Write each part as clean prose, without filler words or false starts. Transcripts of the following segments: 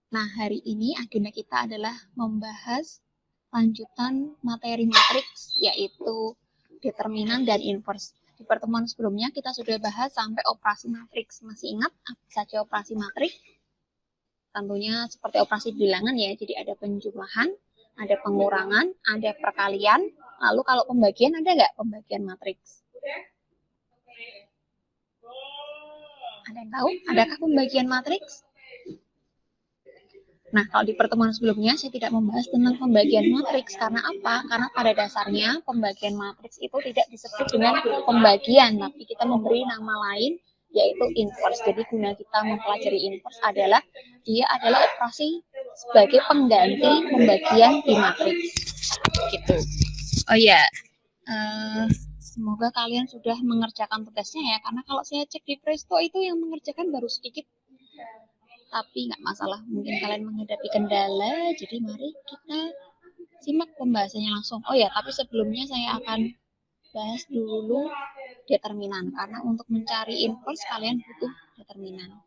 Nah, hari ini agenda kita adalah membahas lanjutan materi matriks, yaitu determinan dan inverse. Di pertemuan sebelumnya kita sudah bahas sampai operasi matriks. Masih ingat apa saja operasi matriks? Tentunya seperti operasi bilangan ya, jadi ada penjumlahan, ada pengurangan, ada perkalian. Lalu kalau pembagian ada nggak pembagian matriks? Ada yang tahu? Adakah pembagian matriks? Nah, kalau di pertemuan sebelumnya saya tidak membahas tentang pembagian matriks. Karena apa? Karena pada dasarnya pembagian matriks itu tidak disebut dengan pembagian, tapi kita memberi nama lain, yaitu inverse. Jadi guna kita mempelajari inverse adalah dia adalah operasi sebagai pengganti pembagian di matriks. Gitu. Oh ya, semoga kalian sudah mengerjakan tugasnya ya. Karena kalau saya cek di Presto itu yang mengerjakan baru sedikit. Tapi nggak masalah, mungkin kalian menghadapi kendala, jadi mari kita simak pembahasannya langsung. Oh ya, tapi sebelumnya saya akan bahas dulu determinan, karena untuk mencari inverse kalian butuh determinan.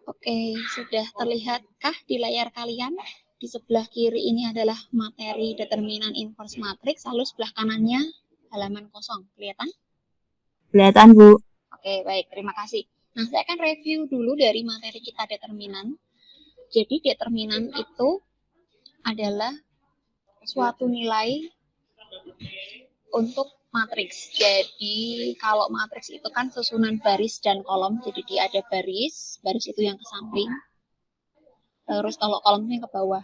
Oke, sudah terlihatkah di layar kalian? Di sebelah kiri ini adalah materi determinan inverse matrix, lalu sebelah kanannya halaman kosong. Kelihatan? Kelihatan, Bu. Oke, baik. Terima kasih. Nah, saya akan review dulu dari materi kita determinan. Jadi, determinan itu adalah suatu nilai untuk matriks. Jadi, kalau matriks itu kan susunan baris dan kolom. Jadi, dia ada baris itu yang ke samping. Terus kalau kolomnya ke bawah.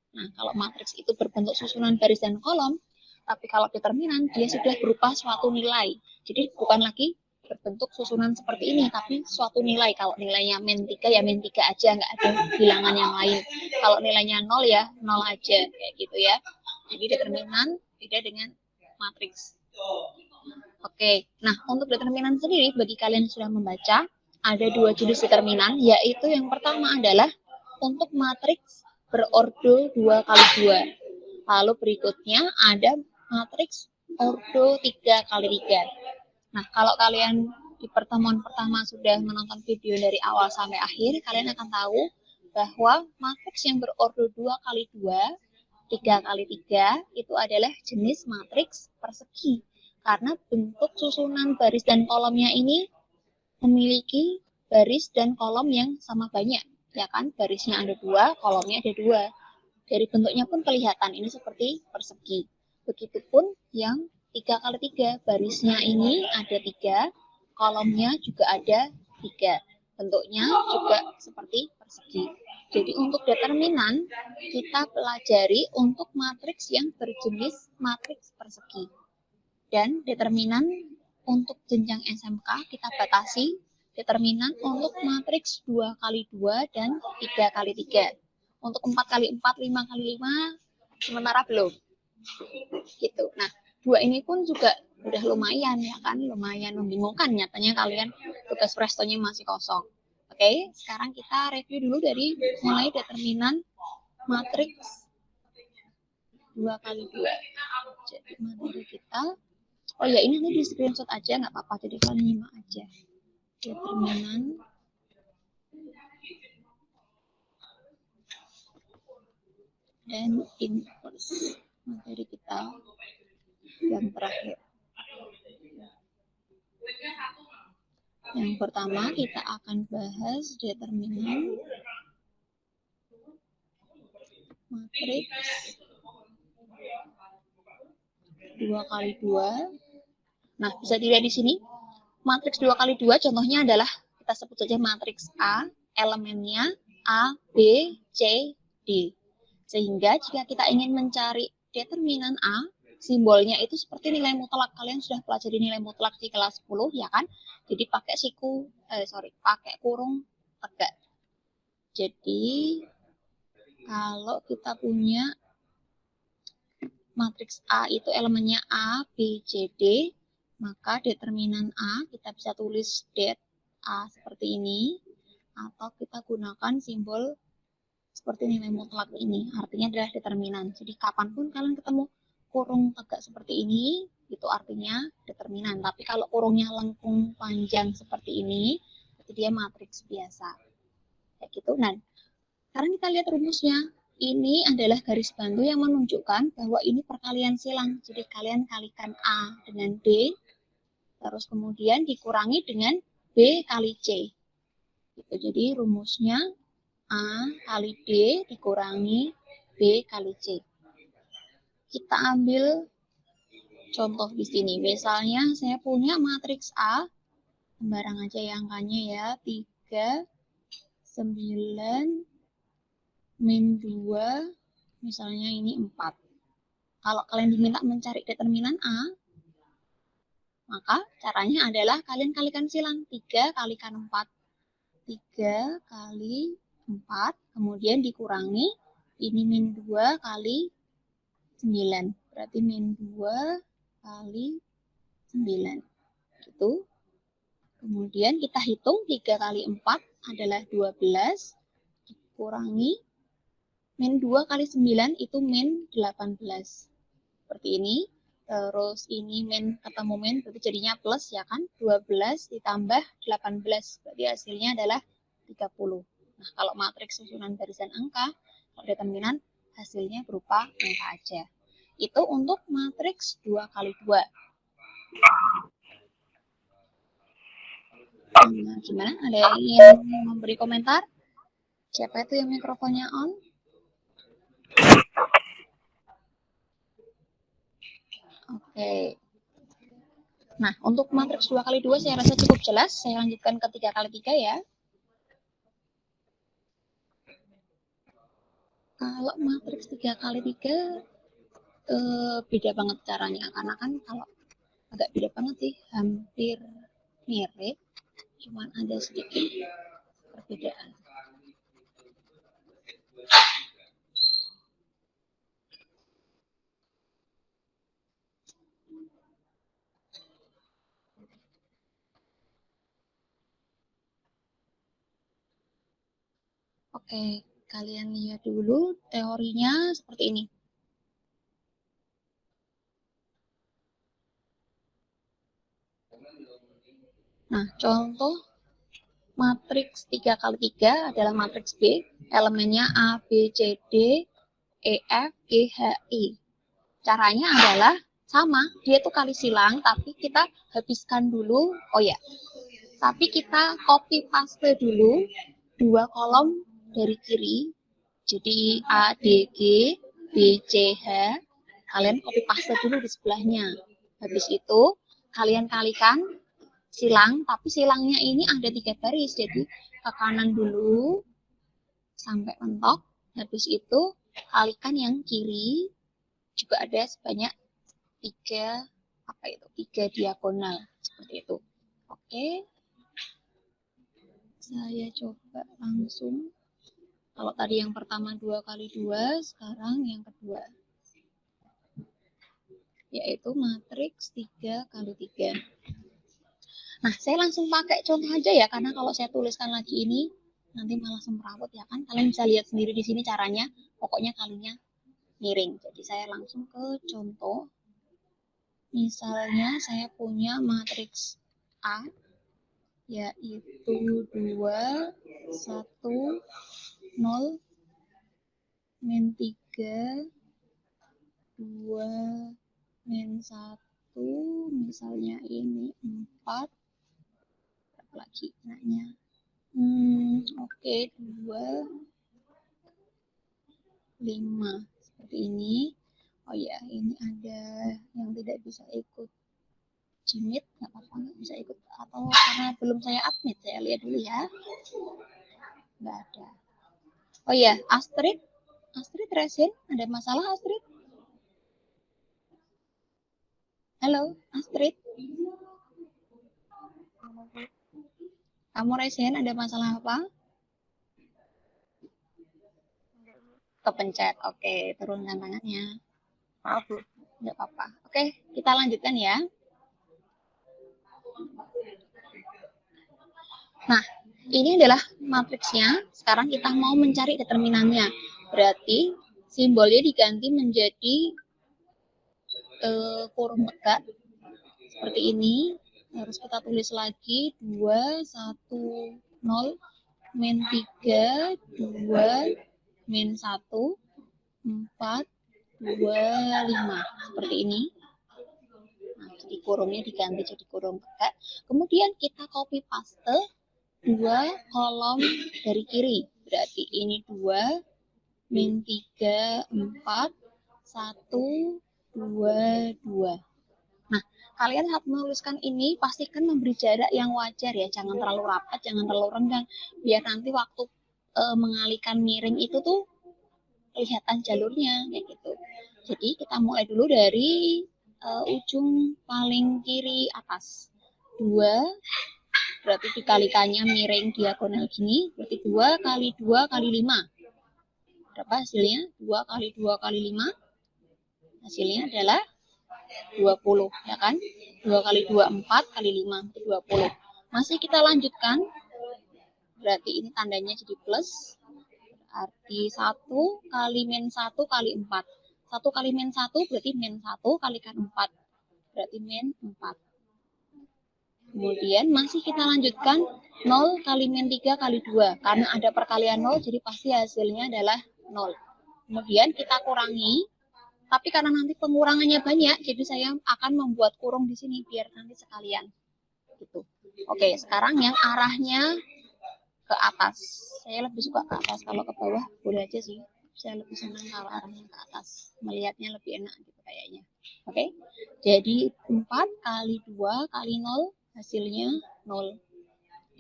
Nah, kalau matriks itu berbentuk susunan baris dan kolom, tapi kalau determinan dia sudah berupa suatu nilai. Jadi bukan lagi berbentuk susunan seperti ini, tapi suatu nilai. Kalau nilainya min 3 ya min 3 aja, nggak ada bilangan yang lain. Kalau nilainya 0 ya 0 aja, kayak gitu ya. Jadi determinan beda dengan matriks. Oke, nah untuk determinan sendiri, bagi kalian yang sudah membaca, ada dua jenis determinan, yaitu yang pertama adalah untuk matriks berordo 2 kali 2. Lalu berikutnya ada matriks ordo 3 kali 3. Nah, kalau kalian di pertemuan pertama sudah menonton video dari awal sampai akhir, kalian akan tahu bahwa matriks yang berordo 2 kali 2, 3 kali 3 itu adalah jenis matriks persegi. Karena bentuk susunan baris dan kolomnya ini memiliki baris dan kolom yang sama banyak. Ya kan, barisnya ada 2, kolomnya ada 2. Dari bentuknya pun kelihatan ini seperti persegi. Begitupun yang 3 kali 3, barisnya ini ada 3, kolomnya juga ada 3. Bentuknya juga seperti persegi. Jadi untuk determinan kita pelajari untuk matriks yang berjenis matriks persegi. Dan determinan untuk jenjang SMK kita batasi determinan untuk matriks 2 kali 2 dan 3 kali 3. Untuk 4 kali 4, 5 kali 5 sementara belum. Gitu. Nah, 2 ini pun juga udah lumayan ya kan, lumayan membingungkan nyatanya kalian tugas prestonya masih kosong. Oke, sekarang kita review dulu dari mulai determinan matriks 2 kali 2. Jadi materi kita, oh ya ini nanti di screenshot aja nggak apa-apa, jadi kalian nyimak aja. Determinan dan inverse materi kita yang terakhir. Yang pertama kita akan bahas determinan matriks 2 kali 2. Nah, bisa dilihat di sini. Matriks 2 kali 2 contohnya adalah kita sebut saja matriks A, elemennya A, B, C, D. Sehingga jika kita ingin mencari determinan A, simbolnya itu seperti nilai mutlak. Kalian sudah pelajari nilai mutlak di kelas 10 ya kan? Jadi pakai pakai kurung tegak. Jadi kalau kita punya matriks A itu elemennya A, B, C, D, maka determinan A kita bisa tulis det A seperti ini, atau kita gunakan simbol seperti nilai mutlak ini, artinya adalah determinan. Jadi kapanpun kalian ketemu kurung tegak seperti ini, itu artinya determinan. Tapi kalau kurungnya lengkung panjang seperti ini, itu dia matriks biasa. Kayak gitu. Nah, sekarang kita lihat rumusnya. Ini adalah garis bantu yang menunjukkan bahwa ini perkalian silang. Jadi kalian kalikan A dengan D, terus kemudian dikurangi dengan B kali C. Gitu. Jadi rumusnya A kali D dikurangi B kali C. Kita ambil contoh di sini. Misalnya saya punya matriks A, sembarang aja ya angkanya ya, 3, 9, min 2, misalnya ini 4. Kalau kalian diminta mencari determinan A, maka caranya adalah kalian kalikan silang. 3 kalikan 4. 3 kali 4, kemudian dikurangi, ini min 2 kali 9. Berarti min 2 kali 9. Gitu. Kemudian kita hitung 3 kali 4 adalah 12, dikurangi min 2 kali 9 itu min 18. Seperti ini. Terus ini min ketemu min, berarti jadinya plus ya kan. 12 ditambah 18. Berarti hasilnya adalah 30. Nah, kalau matriks susunan barisan angka, kalau determinan hasilnya berupa angka aja. Itu untuk matriks 2 kali 2. Nah, gimana? Ada yang ingin memberi komentar? Siapa itu yang mikrofonnya on? Oke. Nah, untuk matriks 2 kali 2 saya rasa cukup jelas. Saya lanjutkan ke 3 kali 3 ya. Kalau matriks 3 kali 3 beda banget caranya. Karena kan kalau agak beda banget sih, hampir mirip. Cuman ada sedikit perbedaan. Oke, kalian lihat dulu teorinya seperti ini. Nah, contoh matriks 3 kali 3 adalah matriks B. Elemennya A, B, C, D, E, F, G, H, I. Caranya adalah sama, dia tuh kali silang, tapi kita habiskan dulu. Oh ya, tapi kita copy paste dulu 2 kolom dari kiri. Jadi A, D, G, B, C, H. Kalian copy paste dulu di sebelahnya. Habis itu kalian kalikan silang, tapi silangnya ini ada 3 baris. Jadi ke kanan dulu sampai mentok. Habis itu kalikan yang kiri juga ada sebanyak 3 diagonal seperti itu. Oke. Saya coba langsung. Kalau tadi yang pertama 2 kali 2, sekarang yang kedua. Yaitu matriks 3 kali 3. Nah, saya langsung pakai contoh aja ya, karena kalau saya tuliskan lagi ini, nanti malah semrawut ya kan. Kalian bisa lihat sendiri di sini caranya, pokoknya kalinya miring. Jadi saya langsung ke contoh. Misalnya saya punya matriks A, yaitu 2, 1, 0, min 3, 2, min 1, misalnya ini 4, lagi enaknya. Oke, 2, 5. Seperti ini. Oh ya, ini ada yang tidak bisa ikut Jimit, nggak apa-apa, nggak bisa ikut. Atau karena belum saya admit, saya lihat dulu ya. Nggak ada. Oh ya, Astrid Resin, ada masalah Astrid? Halo, Astrid. Kamu Resin, ada masalah apa? Kepencet. Oke, turunkan tangannya. Maaf, Bu. Nggak apa-apa. Oke, kita lanjutkan ya. Nah, ini adalah matriksnya. Sekarang kita mau mencari determinannya. Berarti simbolnya diganti menjadi kurung tegak seperti ini. Harus kita tulis lagi 2, 1, 0, min 3, 2, min 1, 4, 2, 5. Seperti ini. Nah, jadi kurungnya diganti jadi kurung tegak. Kemudian kita copy paste 2 kolom dari kiri. Berarti ini 2, min 3, 4, 1, 2, 2. Nah, kalian saat menuliskan ini pastikan memberi jarak yang wajar ya. Jangan terlalu rapat, jangan terlalu renggang. Biar nanti waktu mengalihkan miring itu tuh kelihatan jalurnya kayak gitu. Jadi kita mulai dulu dari ujung paling kiri atas. 2 berarti dikalikannya miring diagonal gini, berarti 2 kali 2 kali 5. Berapa hasilnya? 2 kali 2 kali 5. Hasilnya adalah 20, ya kan? 2 kali 2, 4 kali 5, 20. Masih kita lanjutkan. Berarti ini tandanya jadi plus. Berarti 1 kali min 1 kali 4. 1 kali min 1 berarti min 1 kalikan 4. Berarti min 4. Kemudian masih kita lanjutkan 0 kali min 3 kali 2. Karena ada perkalian 0, jadi pasti hasilnya adalah 0. Kemudian kita kurangi. Tapi karena nanti pengurangannya banyak, jadi saya akan membuat kurung di sini biar nanti sekalian. Gitu. Oke, sekarang yang arahnya ke atas. Saya lebih suka ke atas, kalau ke bawah boleh aja sih. Saya lebih senang kalau arahnya ke atas. Melihatnya lebih enak gitu kayaknya. Oke, jadi 4 kali 2 kali 0 hasilnya 0.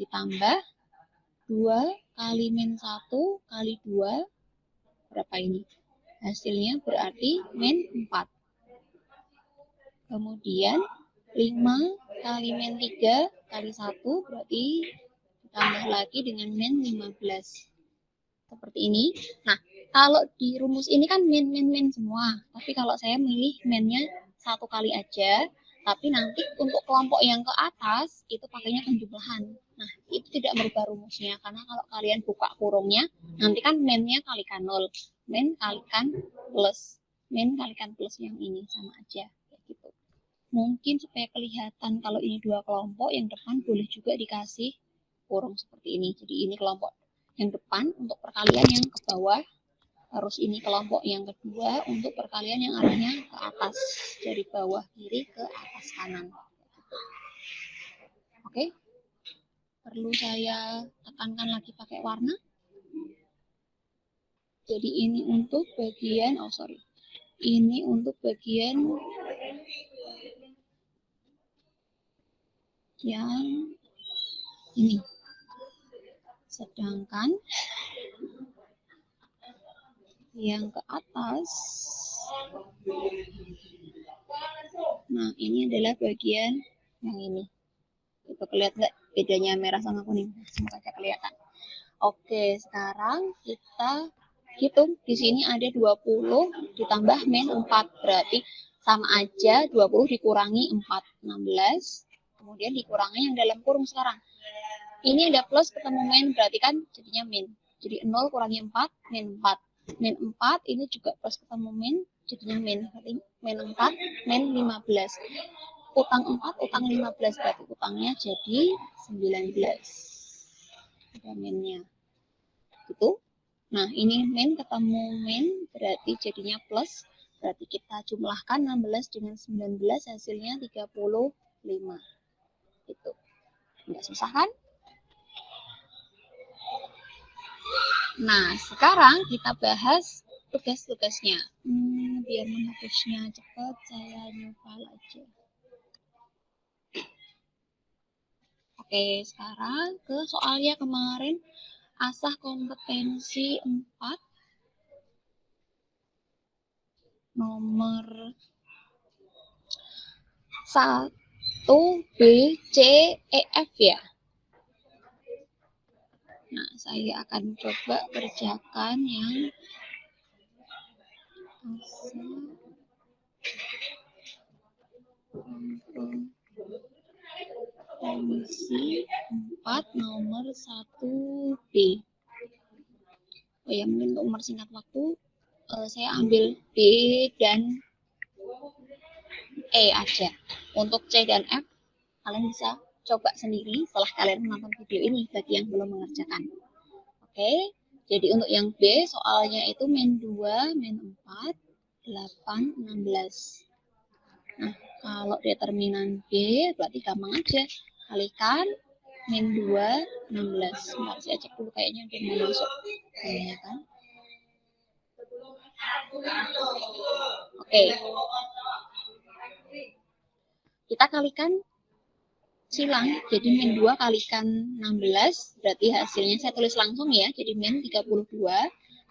Ditambah 2 kali min 1 kali 2. Berapa ini? Hasilnya berarti min 4. Kemudian 5 kali min 3 kali 1 berarti ditambah lagi dengan min 15. Seperti ini. Nah, kalau di rumus ini kan min semua. Tapi kalau saya milih minnya 1 kali aja. Tapi nanti untuk kelompok yang ke atas itu pakainya penjumlahan. Nah, itu tidak merubah rumusnya. Karena kalau kalian buka kurungnya, nanti kan minnya kalikan 0. Min kalikan plus. Min kalikan plus yang ini sama aja. Kayak gitu. Mungkin supaya kelihatan kalau ini dua kelompok, yang depan boleh juga dikasih kurung seperti ini. Jadi ini kelompok yang depan untuk perkalian yang ke bawah. Harus ini kelompok yang kedua untuk perkalian yang arahnya ke atas. Dari bawah kiri ke atas kanan. Oke. Perlu saya tekankan lagi pakai warna. Jadi ini untuk bagian, ini untuk bagian yang ini. Sedangkan yang ke atas, nah ini adalah bagian yang ini. Itu kelihatan nggak bedanya merah sama kuning? Semoga kelihatan. Oke, sekarang kita hitung. Di sini ada 20 ditambah min 4. Berarti sama aja 20 dikurangi 4. 16. Kemudian dikurangi yang dalam kurung sekarang. Ini ada plus ketemu min, berarti kan jadinya min. Jadi 0 kurangi 4, min 4. Min 4 ini juga plus ketemu min, jadinya min. Berarti min 4, min 15. Utang 4, utang 15. Berarti utangnya jadi 19. Ada minnya. Gitu. Nah, ini min ketemu min, berarti jadinya plus. Berarti kita jumlahkan 16 dengan 19, hasilnya 35. Itu. Nggak susah kan? Nah, sekarang kita bahas tugas-tugasnya. Biar menghapusnya cepat, saya new file aja. Oke, sekarang ke soalnya kemarin. Asah kompetensi 4. Nomor 1, B, C, E, F ya. Nah, saya akan coba kerjakan yang kompetensi 4 nomor 1 B. Oh ya, mungkin untuk mempersingkat waktu, saya ambil B dan E aja. Untuk C dan F, kalian bisa coba sendiri setelah kalian menonton video ini bagi yang belum mengerjakan. Oke, jadi untuk yang B, soalnya itu min 2, min 4, 8, 16. Nah, kalau determinan B, berarti gampang aja. Kalikan min 2, 16. Bentar, saya cek dulu kayaknya udah mau masuk. Ya kan? Oke. Kita kalikan silang, jadi min 2 kalikan 16, berarti hasilnya saya tulis langsung ya, jadi min 32,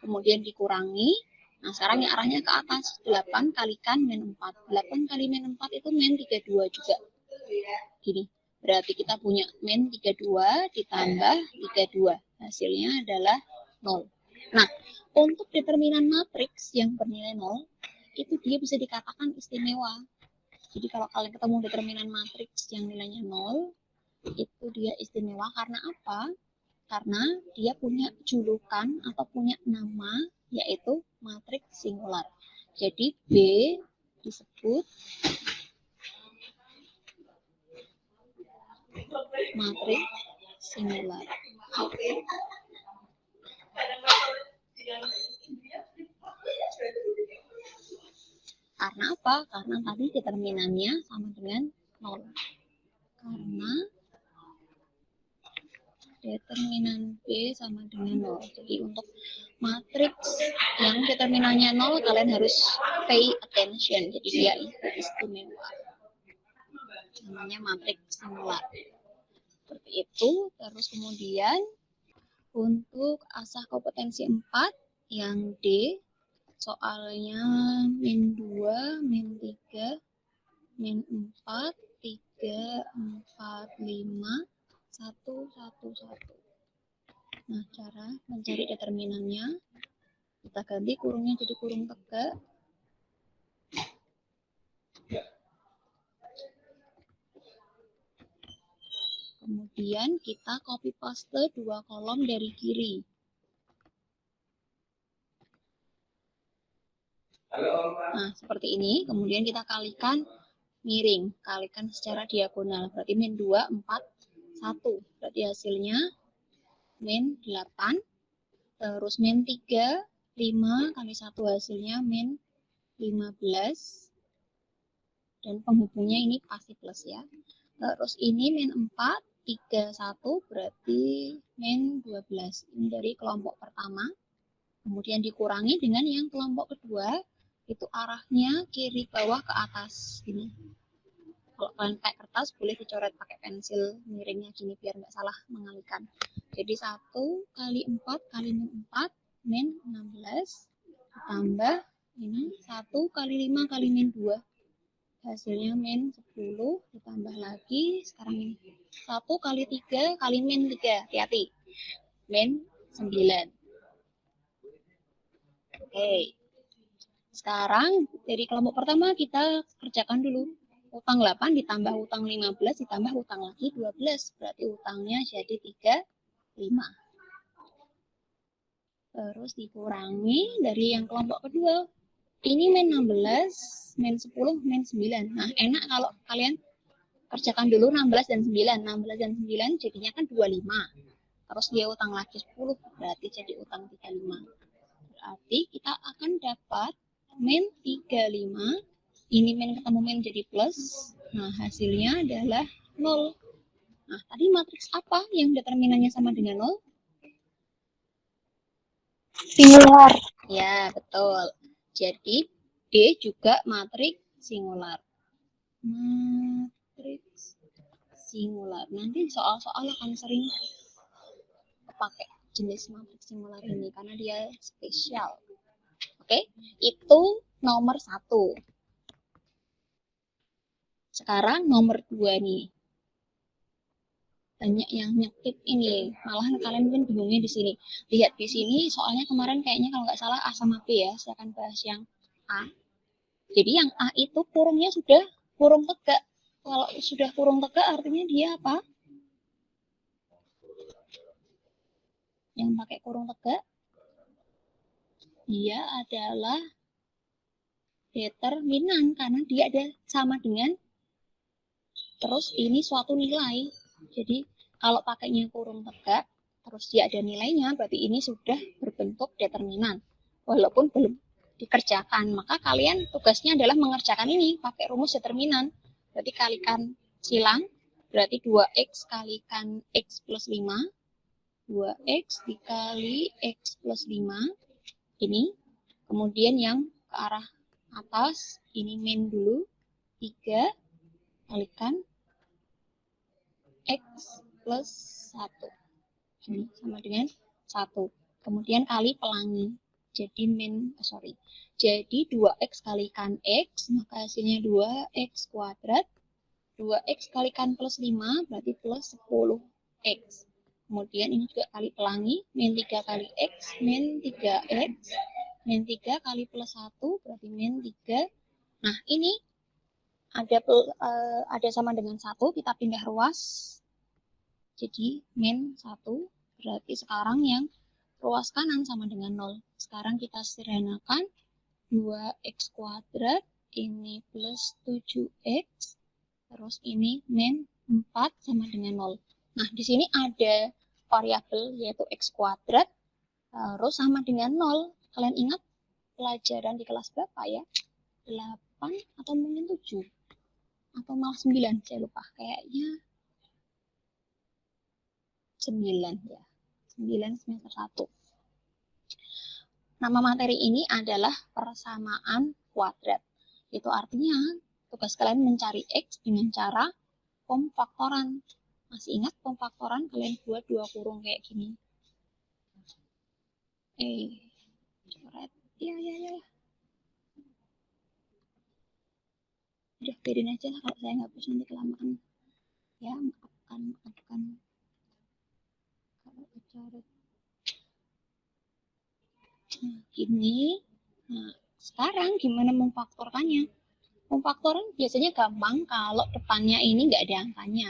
kemudian dikurangi, nah sekarang yang arahnya ke atas, 8 kalikan min 4, 8 kali min 4 itu min 32 juga, gini, berarti kita punya min 32 ditambah 32, hasilnya adalah 0. Nah, untuk determinan matriks yang bernilai 0, itu dia bisa dikatakan istimewa. Jadi kalau kalian ketemu determinan matriks yang nilainya 0, itu dia istimewa karena apa? Karena dia punya julukan atau punya nama, yaitu matriks singular. Jadi B disebut matriks singular. Karena apa? Karena tadi determinannya sama dengan 0. Karena determinan B sama dengan 0. Jadi untuk matriks yang determinannya 0, kalian harus pay attention. Jadi dia itu istimewa. Namanya matriks singular. Seperti itu. Terus kemudian untuk asah kompetensi 4 yang D, soalnya min 2, min 3, min 4, 3, 4, 5, 1, 1, 1. Nah, cara mencari determinannya, kita ganti kurungnya jadi kurung tegak. Kemudian kita copy paste 2 kolom dari kiri. Nah, seperti ini. Kemudian kita kalikan miring, kalikan secara diagonal. Berarti min 2, 4, 1. Berarti hasilnya min 8. Terus min 3, 5 kali 1 hasilnya min 15. Dan penghubungnya ini pasti plus ya. Terus ini min 4, 3, 1 berarti min 12. Ini dari kelompok pertama. Kemudian dikurangi dengan yang kelompok kedua, itu arahnya kiri bawah ke atas. Gini. Kalau kalian pakai kertas, boleh dicoret pakai pensil miringnya gini biar nggak salah mengalihkan. Jadi 1 kali 4 kali min 4, min 16. Ditambah ini 1 kali 5 kali min 2. Hasilnya min 10, ditambah lagi, sekarang ini 1 kali 3 kali min 3, hati-hati, min 9. Oke, sekarang dari kelompok pertama kita kerjakan dulu. Utang 8 ditambah utang 15 ditambah utang lagi 12, berarti utangnya jadi 35. Terus dikurangi dari yang kelompok kedua. Ini min 16, min 10, min 9. Nah, enak kalau kalian kerjakan dulu 16 dan 9. 16 dan 9 jadinya kan 25. Terus dia utang lagi 10, berarti jadi utang 35. Berarti kita akan dapat min 35. Ini min ketemu min jadi plus. Nah, hasilnya adalah 0. Nah, tadi matriks apa yang determinannya sama dengan 0? Singular. Ya, betul. Jadi, D juga matriks singular. Matriks singular. Nanti soal-soal akan sering pakai jenis matriks singular ini karena dia spesial. Oke, itu nomor 1. Sekarang nomor 2 nih. Banyak yang nyekip ini. Malah kalian mungkin bingungnya di sini. Lihat di sini soalnya kemarin kayaknya kalau nggak salah A sama B ya. Saya akan bahas yang A. Jadi yang A itu kurungnya sudah kurung tegak. Kalau sudah kurung tegak artinya dia apa? Yang pakai kurung tegak, dia adalah determinan karena dia ada sama dengan terus ini suatu nilai. Jadi kalau pakainya kurung tegak terus dia ada nilainya, berarti ini sudah berbentuk determinan walaupun belum dikerjakan. Maka kalian tugasnya adalah mengerjakan ini pakai rumus determinan. Berarti kalikan silang, berarti 2x kalikan x plus 5, 2x dikali x plus 5 ini. Kemudian yang ke arah atas ini min dulu, 3 kalikan x plus 1 ini sama dengan 1. Kemudian kali pelangi, jadi jadi 2x kalikan x, maka hasilnya 2x kuadrat. 2x kalikan plus 5 berarti plus 10x. Kemudian ini juga kali pelangi, min 3 kali x, min 3x, min 3 kali plus 1 berarti min 3. Nah ini ada sama dengan 1, kita pindah ruas. Jadi min 1 berarti sekarang yang ruas kanan sama dengan 0. Sekarang kita sederhanakan 2x kuadrat, ini plus 7x, terus ini min 4 sama dengan 0. Nah, di sini ada variabel yaitu x kuadrat, terus sama dengan 0. Kalian ingat pelajaran di kelas berapa ya? 8 atau mungkin 7? Atau malah 9, saya lupa. Kayaknya 9 ya. 9 semester 1. Nama materi ini adalah persamaan kuadrat. Itu artinya tugas kalian mencari x dengan cara pemfaktoran. Masih ingat pemfaktoran? Kalian buat 2 kurung kayak gini. Coret. Ya. Udah, biarin aja lah kalau saya nggak bisa nanti kelamaan. Ya, maafkan. Kalau coret. Nah, gini. Nah, sekarang gimana memfaktorkannya? Memfaktoran biasanya gampang kalau depannya ini nggak ada angkanya.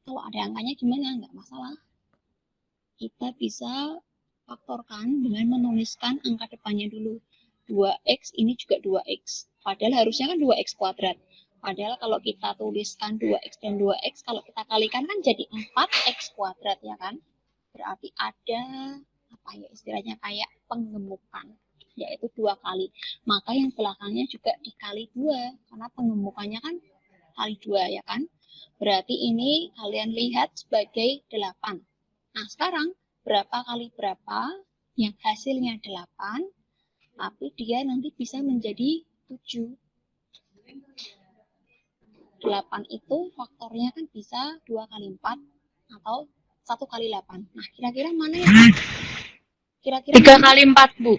Kalau ada angkanya gimana? Nggak masalah. Kita bisa faktorkan dengan menuliskan angka depannya dulu. 2x ini juga 2x. Padahal harusnya kan 2x kuadrat. Padahal kalau kita tuliskan 2x dan 2x, kalau kita kalikan kan jadi 4x kuadrat ya kan? Berarti ada apa ya istilahnya kayak penggemukan, yaitu 2 kali. Maka yang belakangnya juga dikali 2 karena penggemukannya kan kali 2 ya kan? Berarti ini kalian lihat sebagai 8. Nah, sekarang berapa kali berapa yang hasilnya 8, tapi dia nanti bisa menjadi 7. 8 itu faktornya kan bisa 2 kali 4 atau 1 kali 8. Nah, kira-kira mana yang kira-kira 3 kali 4, Bu.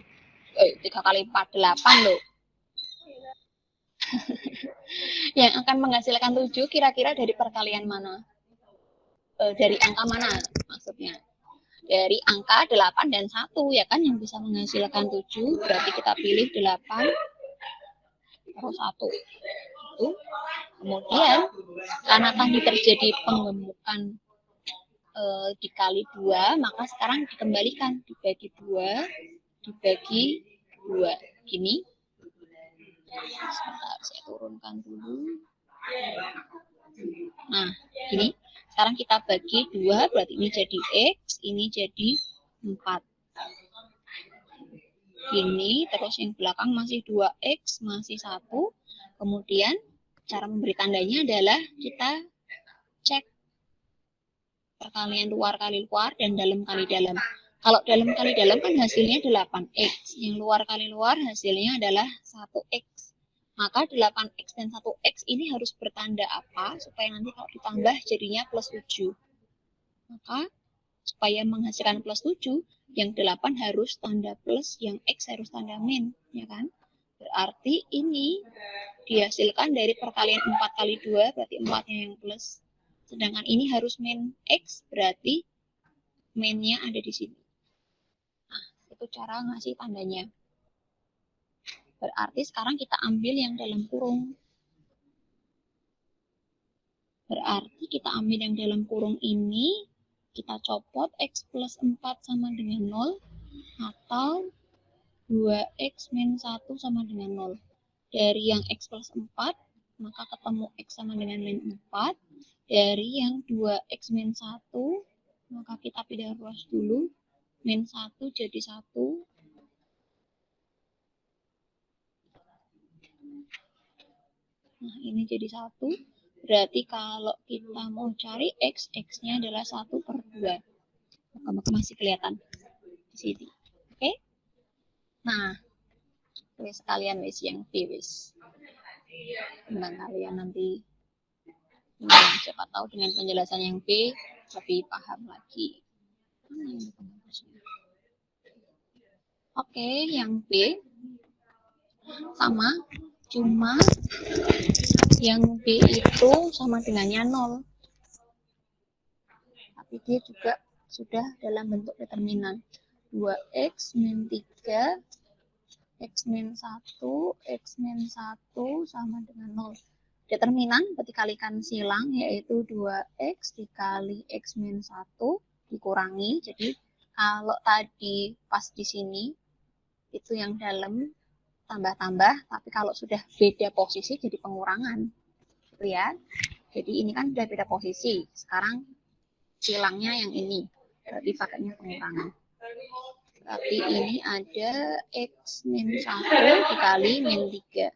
3 kali 4, 8 loh. Yang akan menghasilkan 7 kira-kira dari perkalian mana? Dari angka mana maksudnya? Dari angka 8 dan 1 ya kan yang bisa menghasilkan 7. Berarti kita pilih 8 terus 1. Itu. Kemudian karena tadi terjadi penggemukan dikali 2, maka sekarang dikembalikan dibagi 2 dibagi 2 gini. Sebentar, saya turunkan dulu. Nah, gini. Sekarang kita bagi 2, berarti ini jadi x, ini jadi 4. Gini, terus yang belakang masih 2x, masih 1. Kemudian, cara memberi tandanya adalah kita cek perkalian luar kali luar dan dalam kali dalam. Kalau dalam kali dalam kan hasilnya 8x. Yang luar kali luar hasilnya adalah 1x. Maka 8x dan 1x ini harus bertanda apa supaya nanti kalau ditambah jadinya plus 7. Maka supaya menghasilkan plus 7, yang 8 harus tanda plus, yang x harus tanda min, ya kan? Berarti ini dihasilkan dari perkalian 4 kali 2, berarti 4-nya yang plus. Sedangkan ini harus min x, berarti min-nya ada di sini. Nah, itu cara ngasih tandanya. Berarti sekarang kita ambil yang dalam kurung. Berarti kita ambil yang dalam kurung ini, kita copot x plus 4 sama dengan 0, atau 2x min 1 sama dengan 0. Dari yang X plus 4, maka ketemu X sama dengan min 4. Dari yang 2X min 1, maka kita pindah ruas dulu. Min 1 jadi 1. Nah, ini jadi 1. Berarti kalau kita mau cari X, X-nya adalah 1/2. Maka masih kelihatan di sini. Oke? Nah, wis kalian wis yang B wis. Tentang kalian nanti siapa tahu dengan penjelasan yang B lebih paham lagi. Oke, yang B sama, cuma yang B itu sama dengannya 0. Tapi dia juga sudah dalam bentuk determinan. 2X min 3, X min 1, X min 1 sama dengan 0. Determinan dikalikan silang yaitu 2X dikali X min 1 dikurangi. Jadi kalau tadi pas di sini itu yang dalam tambah-tambah, tapi kalau sudah beda posisi jadi pengurangan. Lihat, jadi ini kan sudah beda posisi. Sekarang silangnya yang ini, berarti pakainya pengurangan. Berarti ini ada X min 1 dikali min 3.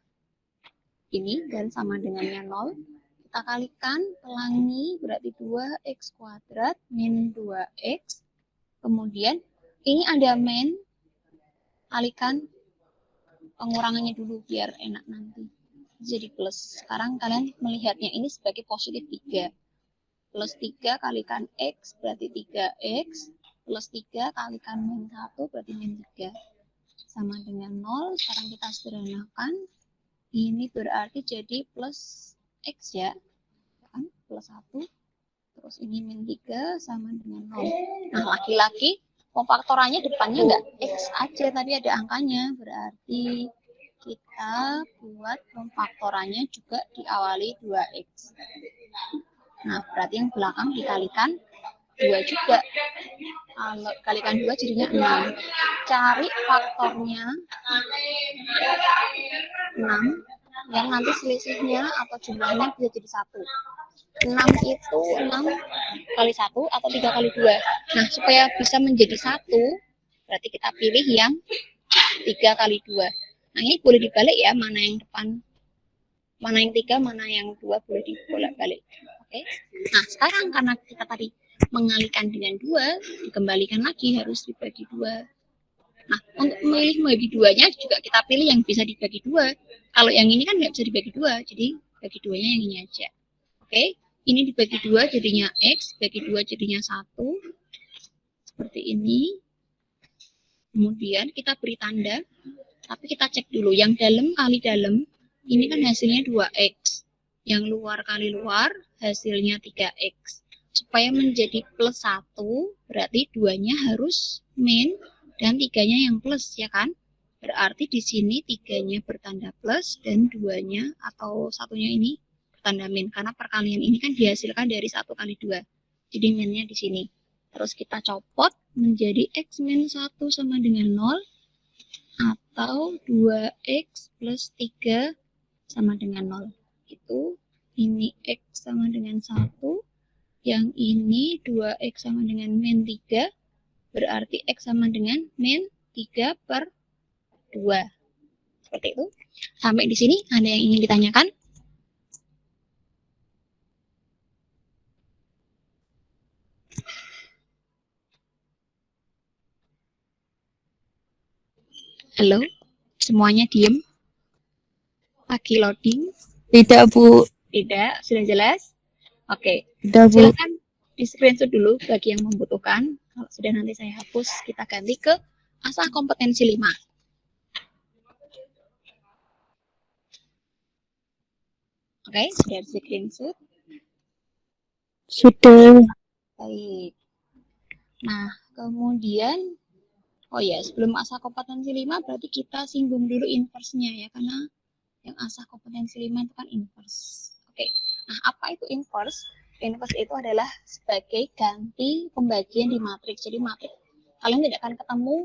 Ini dan sama dengannya 0. Kita kalikan, pelangi berarti 2X kuadrat min 2X. Kemudian ini ada min, kalikan pengurangannya dulu biar enak nanti. Jadi plus. Sekarang kalian melihatnya ini sebagai positif 3. Plus 3 kalikan X berarti 3X. Plus 3 kalikan min 1 berarti min 3. Sama dengan 0. Sekarang kita sederhanakan. Ini berarti jadi plus X ya. Kan? Plus 1. Terus ini min 3 sama dengan 0. Nah, laki-laki pemfaktorannya depannya enggak X aja, tapi ada angkanya. Berarti kita buat pemfaktorannya juga diawali 2X. Nah, berarti yang belakang dikalikan 2 juga. Kalau kalikan 2 jadinya 6. Cari faktornya 6 yang nanti selisihnya atau jumlahnya bisa jadi 1. 6 itu 6 kali 1 atau 3 kali 2. Nah, supaya bisa menjadi 1, berarti kita pilih yang 3 kali 2. Nah, ini boleh dibalik ya, mana yang depan, mana yang 3, mana yang 2, boleh dibolak-balik. Oke. Nah, sekarang karena kita tadi mengalihkan dengan 2, dikembalikan lagi harus dibagi 2. Nah, untuk memilih membagi 2-nya juga kita pilih yang bisa dibagi 2. Kalau yang ini kan nggak bisa dibagi 2, jadi bagi 2-nya yang ini aja. Oke, ini dibagi 2 jadinya X, bagi 2 jadinya 1. Seperti ini. Kemudian kita beri tanda, tapi kita cek dulu. Yang dalam kali dalam, ini kan hasilnya 2X. Yang luar kali luar, hasilnya 3X. Supaya menjadi plus 1, berarti 2-nya harus min, dan 3-nya yang plus, ya kan? Berarti di sini 3-nya bertanda plus, dan 2-nya atau 1-nya ini bertanda min. Karena perkalian ini kan dihasilkan dari 1 kali 2. Jadi minnya di sini. Terus kita copot menjadi X min 1 sama dengan 0. Atau 2X plus 3 sama dengan 0. Itu ini X sama dengan 1. Yang ini 2X sama dengan min 3. Berarti X sama dengan min 3/2. Seperti itu. Sampai di sini ada yang ingin ditanyakan? Halo? Semuanya diem? Lagi loading? Tidak, Bu. Tidak? Sudah jelas? Oke. Tidak, Bu. Silakan di screenshot dulu bagi yang membutuhkan. Kalau sudah nanti saya hapus, kita ganti ke asah kompetensi 5. Oke, sudah di screenshot. Sudah. Baik. Nah, kemudian, oh ya, sebelum asah kompetensi 5, berarti kita singgung dulu inverse-nya ya, karena yang asah kompetensi 5 itu kan inverse. Oke, nah apa itu inverse? Inverse itu adalah sebagai ganti pembagian di matriks. Jadi kalian tidak akan ketemu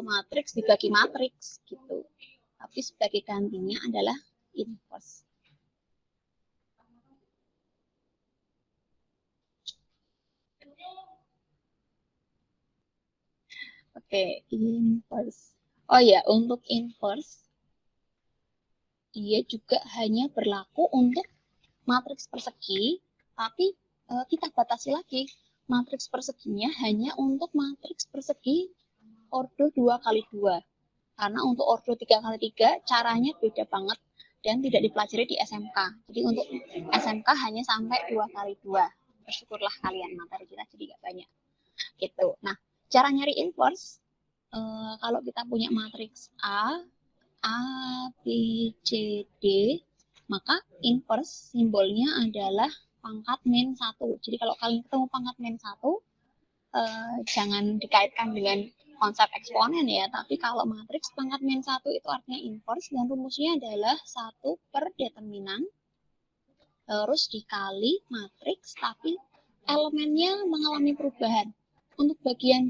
matriks dibagi matriks gitu. Tapi sebagai gantinya adalah inverse. Oke, inverse. Oh ya, untuk inverse, dia juga hanya berlaku untuk matriks persegi, tapi kita batasi lagi. Matriks perseginya hanya untuk matriks persegi ordo 2x2. Karena untuk ordo 3x3 caranya beda banget dan tidak dipelajari di SMK. Jadi untuk SMK hanya sampai 2x2. Bersyukurlah kalian, materi kita jadi gak banyak. Gitu. Nah, cara nyari inverse, kalau kita punya matriks A, B, C, D, maka inverse simbolnya adalah pangkat min 1. Jadi kalau kalian ketemu pangkat min 1, jangan dikaitkan dengan konsep eksponen ya, tapi kalau matriks pangkat min 1 itu artinya inverse, dan rumusnya adalah 1 per determinan, terus dikali matriks, tapi elemennya mengalami perubahan. Untuk bagian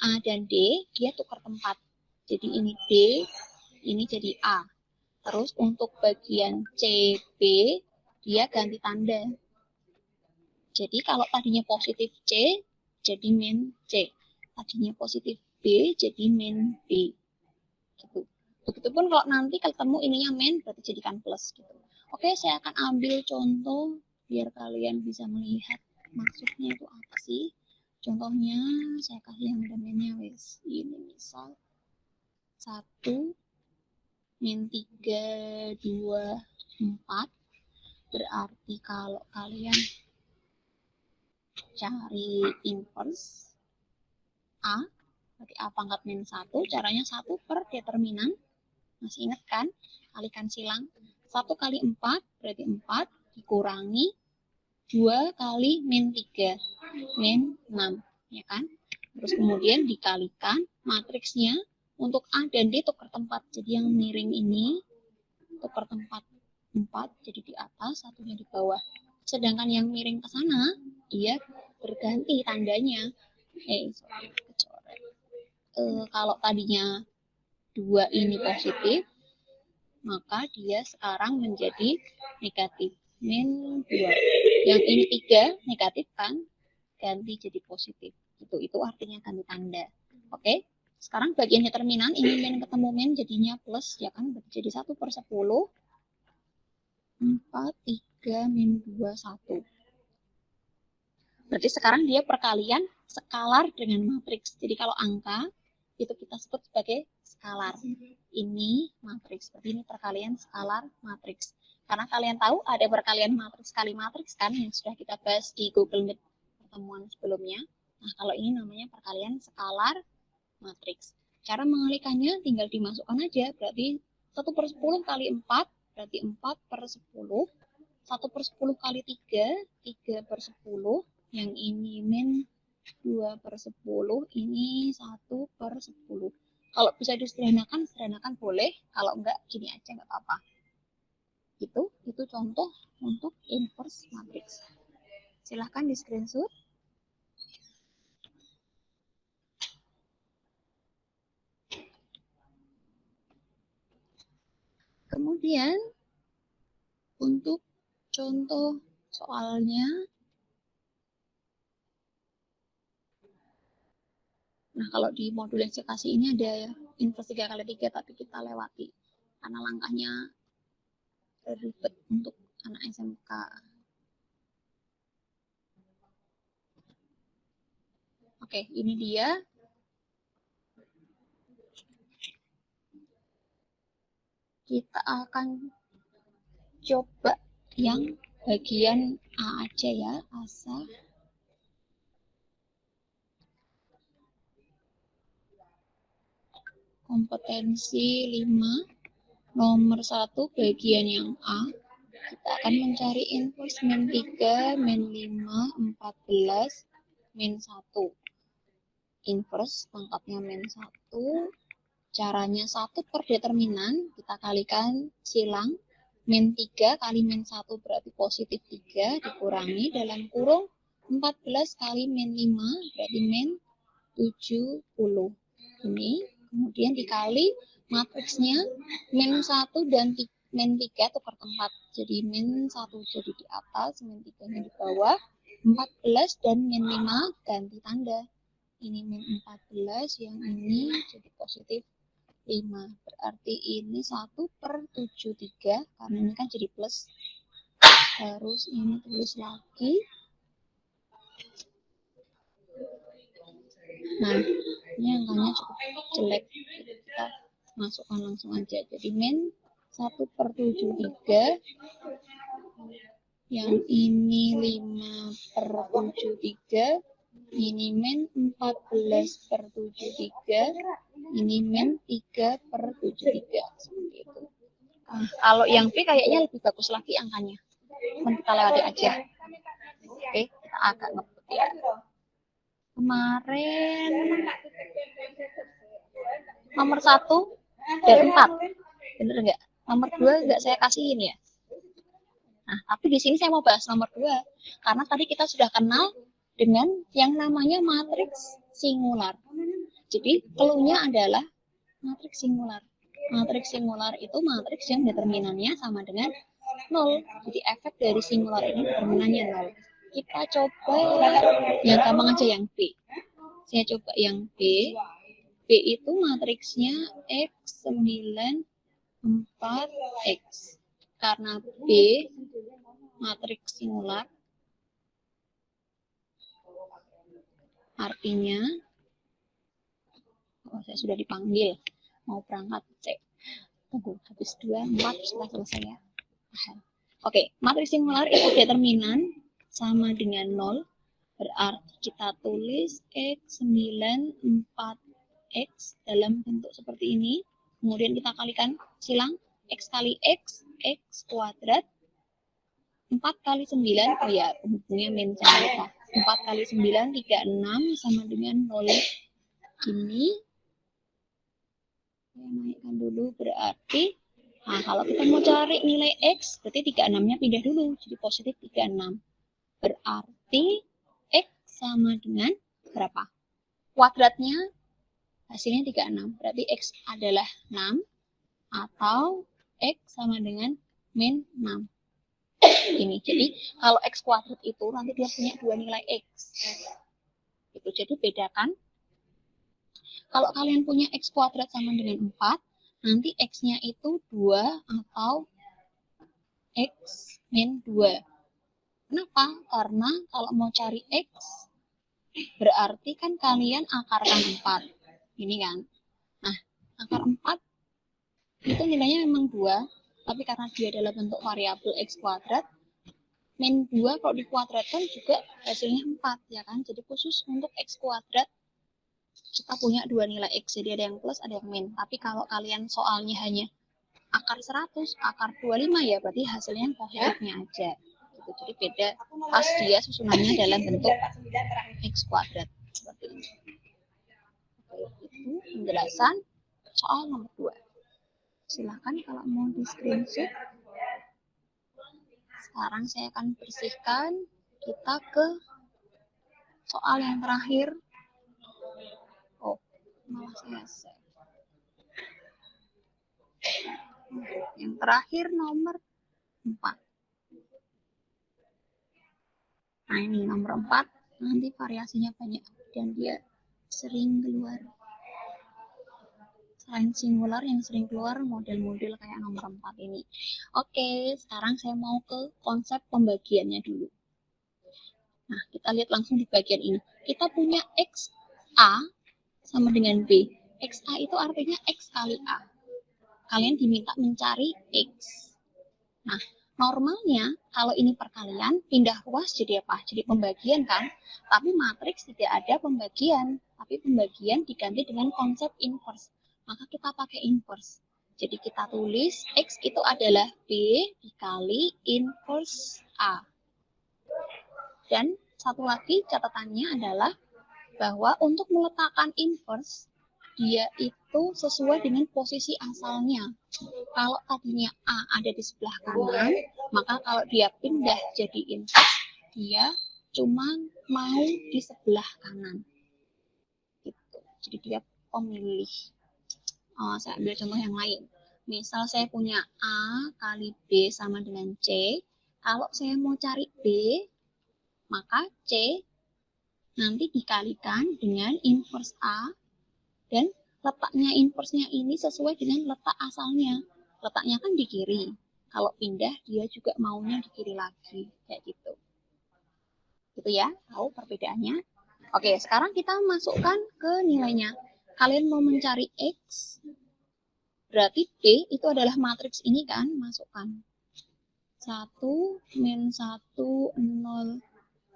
A dan D, dia tukar tempat. Jadi ini D, ini jadi A. Terus untuk bagian C, B, dia ganti tanda. Jadi kalau tadinya positif C, jadi min C. Tadinya positif B, jadi min B. Gitu. Begitupun kalau nanti ketemu ininya min, berarti jadikan plus. Gitu. Oke, saya akan ambil contoh biar kalian bisa melihat maksudnya itu apa sih. Contohnya, saya kasih yang ada minnya, wes. Ini misal 1, min 3, 2, 4. Berarti kalau kalian cari inverse A, berarti A pangkat min 1, caranya 1 per determinan. Masih ingat kan? Kalikan silang. 1 kali 4, berarti 4, dikurangi 2 kali min 3, min 6. Ya kan? Terus kemudian dikalikan matriksnya. Untuk A dan D tukar tempat. Jadi yang miring ini tukar tempat 4, jadi di atas, satunya di bawah. Sedangkan yang miring ke sana, dia berganti tandanya. Kalau tadinya 2 ini positif, maka dia sekarang menjadi negatif, min 2. Yang ini 3 negatif kan, ganti jadi positif. Itu artinya ganti tanda. Oke, sekarang bagian determinan, ini min ketemu min jadinya plus, ya kan, jadi 1 per 10, 4, 3, min 2, 1. Berarti sekarang dia perkalian skalar dengan matriks. Jadi kalau angka, itu kita sebut sebagai skalar. Ini matriks. Berarti ini perkalian skalar matriks. Karena kalian tahu ada perkalian matriks kali matriks kan, yang sudah kita bahas di Google Meet pertemuan sebelumnya. Nah, kalau ini namanya perkalian skalar matriks. Cara mengalikannya tinggal dimasukkan aja. Berarti 1 per 10 kali 4, berarti 4 per 10. 1 per 10 kali 3, 3 per 10. Yang ini min 2 per 10, ini 1 per 10. Kalau bisa disederhanakan, sederhanakan boleh. Kalau enggak, gini aja enggak apa-apa. Itu contoh untuk inverse matrix. Silahkan di screenshot. Kemudian, untuk contoh soalnya, nah kalau di modul yang saya kasih ini ada inverse 3x3, tapi kita lewati. Karena langkahnya ribet untuk anak SMK. Oke, ini dia. Kita akan coba yang bagian A aja ya, asal. Kompetensi 5, nomor 1 bagian yang A. Kita akan mencari inverse min 3, min 5, 14, min 1. Inverse pangkatnya min 1. Caranya 1 per determinan, kita kalikan silang. Min 3 kali min 1 berarti positif 3, dikurangi dalam kurung 14 kali min 5 berarti min 70. Ini kemudian dikali matriksnya min 1 dan min 3 tukar tempat. Jadi min 1 jadi di atas, min 3-nya di bawah, 14 dan min 5 ganti tanda. Ini min 14, yang ini jadi positif 5. Berarti ini 1/73, karena ini kan jadi plus. Terus ini tulis lagi. Nah, ini angkanya cukup jelek. Kita masukkan langsung aja. Jadi min 1/73, yang ini 5/73, ini min 14/73, ini min 3/73, seperti itu. Nah, kalau yang B kayaknya lebih bagus lagi angkanya. Kita lewati aja. Oke, kita agak ngebut ya. Kemarin nomor 1 dan 4, bener nggak? Nomor 2 nggak saya kasihin ya. Nah, tapi di sini saya mau bahas nomor 2, karena tadi kita sudah kenal dengan yang namanya matriks singular. Jadi clue-nya adalah matriks singular. Matriks singular itu matriks yang determinannya sama dengan 0. Jadi efek dari singular ini determinannya 0. Kita coba yang gampang aja, yang B. Saya coba yang B. B itu matriksnya X9, 4X. Karena B matriks singular, artinya saya sudah dipanggil mau berangkat cek. Tunggu, habis 2, 4 sudah selesai ya. Oke, matriks singular itu determinan sama dengan 0. Berarti kita tulis X9, 4X dalam bentuk seperti ini. Kemudian kita kalikan silang X kali X, X kuadrat. 4 kali 9, oh ya, hubungnya min sama lupa. 4 kali 9, 36 sama dengan 0. Ini saya naikkan dulu, berarti nah, kalau kita mau cari nilai X, berarti 36-nya pindah dulu, jadi positif 36. Berarti X sama dengan berapa? Kuadratnya hasilnya 36, berarti X adalah 6, atau X sama dengan min 6. Ini, jadi kalau X kuadrat itu nanti dia punya 2 nilai X. Itu, jadi bedakan. Kalau kalian punya X kuadrat sama dengan 4, nanti X-nya itu 2 atau X min 2. Kenapa? Karena kalau mau cari X, berarti kan kalian akarkan 4. Ini kan. Nah, akar 4 itu nilainya memang 2, tapi karena dia adalah bentuk variabel X kuadrat, min 2 kalau dikuadratkan juga hasilnya 4, ya kan? Jadi khusus untuk X kuadrat, kita punya 2 nilai X, jadi ada yang plus, ada yang min. Tapi kalau kalian soalnya hanya akar 100, akar 25, ya berarti hasilnya positifnya aja. Gitu. Jadi beda pas dia susunannya dalam bentuk X kuadrat. Seperti ini. Oke, itu penjelasan soal nomor 2. Silahkan kalau mau di screenshot. Sekarang saya akan bersihkan. Kita ke soal yang terakhir. Oh, malah saya save. Yang terakhir nomor 4. Nah, ini nomor 4. Nanti variasinya banyak dan dia sering keluar. Selain singular, yang sering keluar model-model kayak nomor 4 ini. Oke, sekarang saya mau ke konsep pembagiannya dulu. Nah, kita lihat langsung di bagian ini. Kita punya XA sama dengan B. XA itu artinya X kali A. Kalian diminta mencari X. Nah, normalnya kalau ini perkalian, pindah ruas jadi apa? Jadi pembagian kan? Tapi matriks tidak ada pembagian. Tapi pembagian diganti dengan konsep inverse. Maka kita pakai inverse. Jadi kita tulis X itu adalah B dikali inverse A. Dan satu lagi catatannya adalah bahwa untuk meletakkan inverse, dia itu sesuai dengan posisi asalnya. Kalau tadinya A ada di sebelah kanan, maka kalau dia pindah jadi inverse, dia cuma mau di sebelah kanan. Gitu. Jadi dia pemilih. Saya ambil contoh yang lain. Misal saya punya A kali B sama dengan C. Kalau saya mau cari B, maka C nanti dikalikan dengan inverse A, dan letaknya inverse-nya ini sesuai dengan letak asalnya. Letaknya kan di kiri. Kalau pindah, dia juga maunya di kiri lagi. Kayak gitu. Gitu ya, tahu perbedaannya? Oke, sekarang kita masukkan ke nilainya. Kalian mau mencari X, berarti B itu adalah matriks ini kan, masukkan. 1, min 1, 0,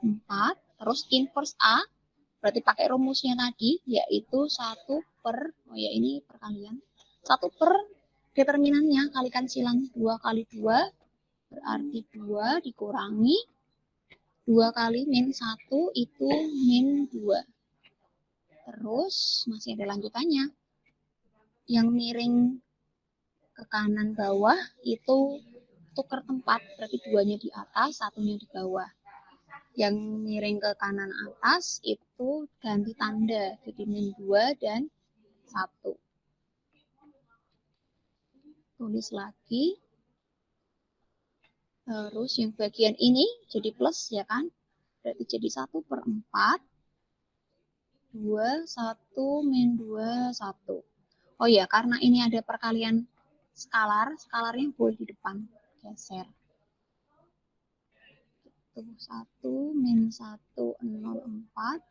4, terus inverse A, berarti pakai rumusnya tadi, yaitu 1 per, oh ya ini perkalian, 1 per determinannya, kalikan silang 2 kali 2, berarti 2 dikurangi 2 kali min 1 itu min 2. Terus masih ada lanjutannya. Yang miring ke kanan bawah itu tukar tempat, berarti 2-nya di atas, 1-nya di bawah. Yang miring ke kanan atas itu ganti tanda, jadi min 2 dan 1. Tulis lagi. Terus yang bagian ini jadi plus ya kan? Berarti jadi 1 per 4. 2, 1, min 2, 1. Oh ya, karena ini ada perkalian skalar, skalarnya boleh di depan. Geser. 1, min 1, 0, 4.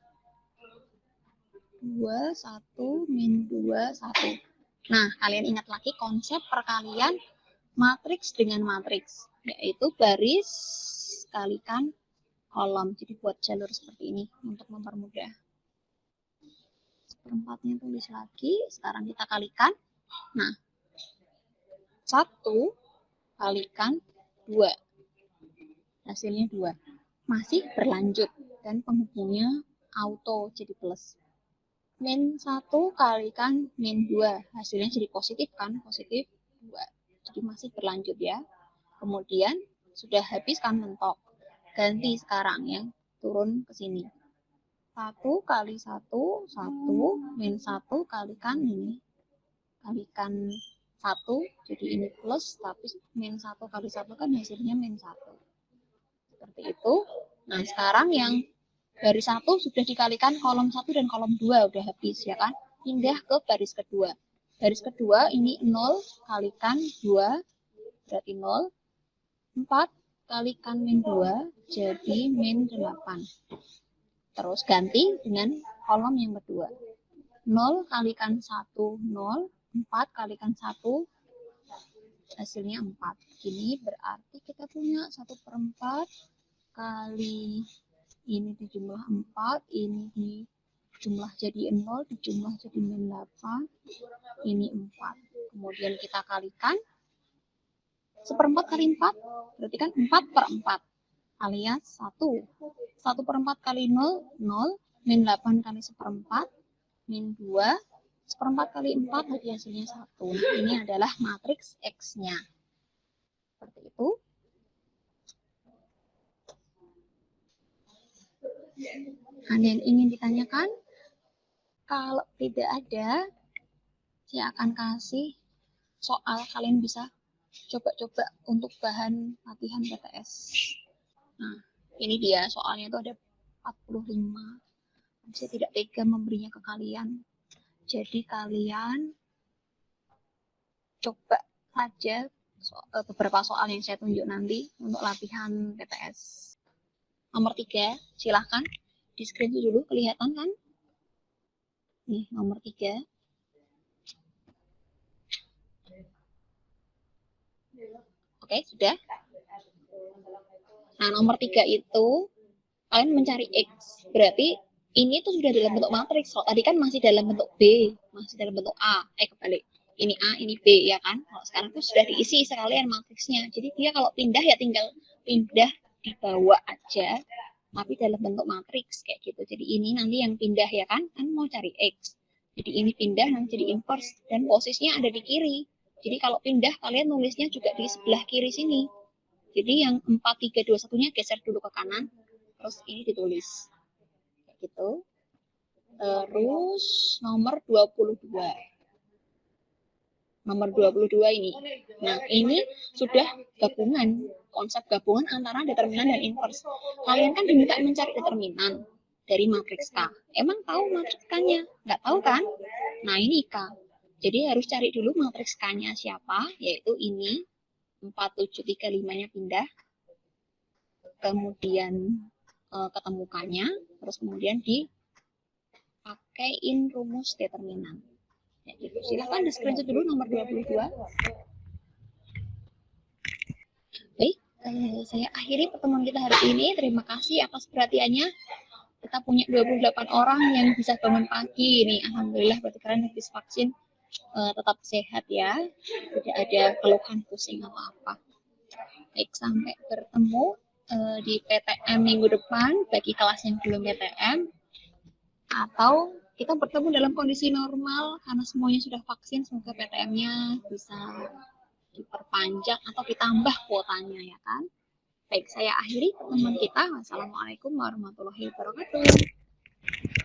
2, 1, min 2, 1. Nah, kalian ingat lagi konsep perkalian matriks dengan matriks, yaitu baris kalikan kolom. Jadi buat jalur seperti ini untuk mempermudah. Seperempatnya tulis lagi, sekarang kita kalikan. Nah, 1 kalikan 2. Hasilnya 2. Masih berlanjut dan penghubungnya auto jadi plus. Min 1 kalikan min 2. Hasilnya jadi positif kan? Positif 2. Jadi masih berlanjut ya. Kemudian sudah habis kan mentok. Ganti sekarang yang turun ke sini. 1 kali 1, 1. Min 1 kalikan ini. Kalikan 1. Jadi ini plus. Tapi min 1 kali 1 kan hasilnya min 1. Seperti itu. Nah sekarang yang baris 1 sudah dikalikan kolom 1 dan kolom 2 udah habis ya kan. Pindah ke baris kedua. Baris kedua ini 0 kalikan 2 berarti 0. 4 kalikan min 2 jadi min 8. Terus ganti dengan kolom yang kedua. 0 kalikan 1 0. 4 kalikan 1 hasilnya 4. Ini berarti kita punya 1/4 kali ini dijumlah 4, ini dijumlah jadi 0, dijumlah jadi min 8, ini 4. Kemudian kita kalikan 1/4 kali 4, berarti kan 4/4 alias 1. 1/4 kali 0, 0, min 8 kali 1/4, min 2, 1/4 kali 4, jadi hasilnya 1. Nah, ini adalah matriks X-nya. Seperti itu. Ada yang ingin ditanyakan? Kalau tidak ada, saya akan kasih soal, kalian bisa coba-coba untuk bahan latihan PTS. Nah, ini dia soalnya itu ada 45. Saya tidak tega memberinya ke kalian. Jadi kalian coba saja beberapa soal yang saya tunjuk nanti untuk latihan PTS. Nomor 3, silahkan di screen dulu, kelihatan kan? Nih, nomor 3. Oke, sudah. Nah, nomor 3 itu kalian mencari X. Berarti ini tuh sudah dalam bentuk matriks. Kalau tadi kan masih dalam bentuk B, masih dalam bentuk A. Kebalik. Ini A, ini B, ya kan? Kalau sekarang tuh sudah diisi sekalian matriksnya. Jadi dia kalau pindah ya tinggal pindah di bawah aja, tapi dalam bentuk matriks kayak gitu. Jadi ini nanti yang pindah ya kan? Kan mau cari X. Jadi ini pindah nanti jadi inverse dan posisinya ada di kiri. Jadi kalau pindah kalian nulisnya juga di sebelah kiri sini. Jadi yang 4, 3, 2, 1-nya geser dulu ke kanan. Terus ini ditulis. Kayak gitu. Terus nomor 22. nomor 22 ini. Nah, ini sudah gabungan, konsep gabungan antara determinan dan inverse. Kalian kan diminta mencari determinan dari matriks K. Emang tahu matriks K-nya? Nggak tahu kan? Nah, ini K. Jadi harus cari dulu matriks K-nya siapa, yaitu ini. 4735-nya pindah. Kemudian ketemu K-nya, terus kemudian dipakaiin rumus determinan. Ya, gitu. Silahkan di-screenshot dulu nomor 22. Baik, saya akhiri pertemuan kita hari ini. Terima kasih atas perhatiannya. Kita punya 28 orang yang bisa bangun pagi nih. Alhamdulillah berarti kalian habis vaksin tetap sehat ya. Tidak ada keluhan pusing atau apa. Baik, sampai bertemu di PTM minggu depan bagi kelas yang belum PTM. Atau kita bertemu dalam kondisi normal karena semuanya sudah vaksin, semoga PTM-nya bisa diperpanjang atau ditambah kuotanya ya kan. Baik, saya akhiri pertemuan kita. Wassalamualaikum warahmatullahi wabarakatuh.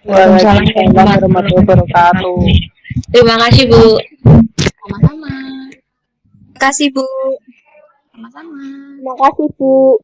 Waalaikumsalam warahmatullahi wabarakatuh. Terima kasih, Bu. Sama-sama. Terima kasih, Bu. Sama-sama. Terima kasih, Bu.